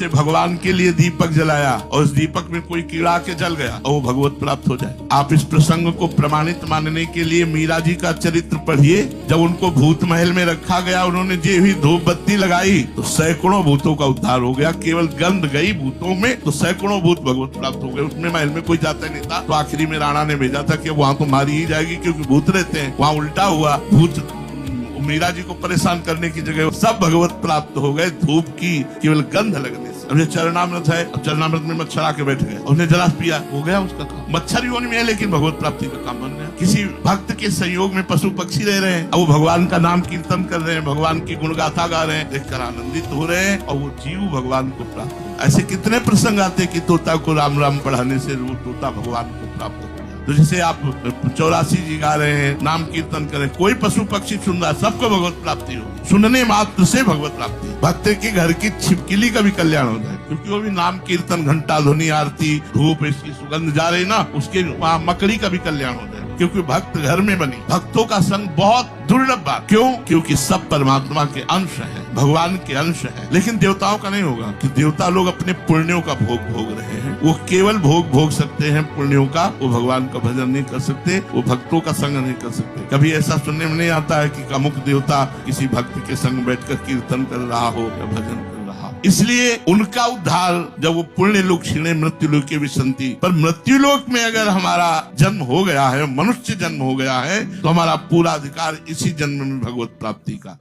जैसे भगवान के लिए दीपक जलाया और उस दीपक में कोई कीड़ा के जल गया और वो भगवत प्राप्त हो जाए। आप इस प्रसंग को प्रमाणित मानने के लिए मीरा जी का चरित्र पढ़िए। जब उनको भूत महल में रखा गया, उन्होंने जे भी धूप बत्ती लगाई तो सैकड़ों भूतों का उद्धार हो गया। केवल गंध गई भूतों में तो सैकड़ों भूत भगवत प्राप्त हो गए। उसमें महल में कोई जाता नहीं था, तो आखिरी में राणा ने भेजा था कि वहां तो मारी ही जाएगी क्योंकि भूत रहते हैं। वहां उल्टा हुआ, भूत मीरा जी को परेशान करने की जगह सब भगवत प्राप्त हो गए धूप की केवल गंध लगने से। अब ये चरणामृत है, अब चरणामृत में मच्छर आके बैठ गए, उन्हें जला पिया, हो गया उसका काम। मच्छर योनि में है लेकिन भगवत प्राप्ति का काम बन गया। किसी भक्त के संयोग में पशु पक्षी रह रहे हैं, अब वो भगवान का नाम कीर्तन कर रहे हैं, भगवान की गुणगाथा गा रहे हैं, देखकर आनंदित हो रहे हैं और वो जीव भगवान को प्राप्त हो। ऐसे कितने प्रसंग आते कि तोता को राम राम पढ़ाने से वो तोता भगवान को प्राप्त हो। तो जैसे आप 84 जी गा रहे हैं, नाम कीर्तन करें, कोई पशु पक्षी सुन रहा है, सबको भगवत प्राप्ति होगी। सुनने मात्र से भगवत प्राप्ति। भक्त के घर की छिपकली का भी कल्याण हो जाए, क्योंकि वो भी नाम कीर्तन, घंटा ध्वनि, आरती, धूप, इसकी सुगंध जा रही ना, उसके वहाँ मकड़ी का भी कल्याण हो जाए, क्योंकि भक्त घर में बनी। भक्तों का संग बहुत दुर्लभ बात। क्यों? क्योंकि सब परमात्मा के अंश हैं, भगवान के अंश हैं। लेकिन देवताओं का नहीं होगा कि देवता लोग अपने पुण्यों का भोग भोग रहे हैं। वो केवल भोग भोग सकते हैं पुण्यों का, वो भगवान का भजन नहीं कर सकते, वो भक्तों का संग नहीं कर सकते। कभी ऐसा सुनने में नहीं आता है कि अमुक देवता किसी भक्त के संग बैठकर कीर्तन कर रहा हो या भजन कर रहा हो। इसलिए उनका उद्धार जब वो पुण्य लोक क्षीणे मृत्यु लोक की विसंति, पर मृत्यु लोक में अगर हमारा जन्म हो गया है, मनुष्य जन्म हो गया है, तो हमारा पूरा अधिकार इसी जन्म में भगवत प्राप्ति का।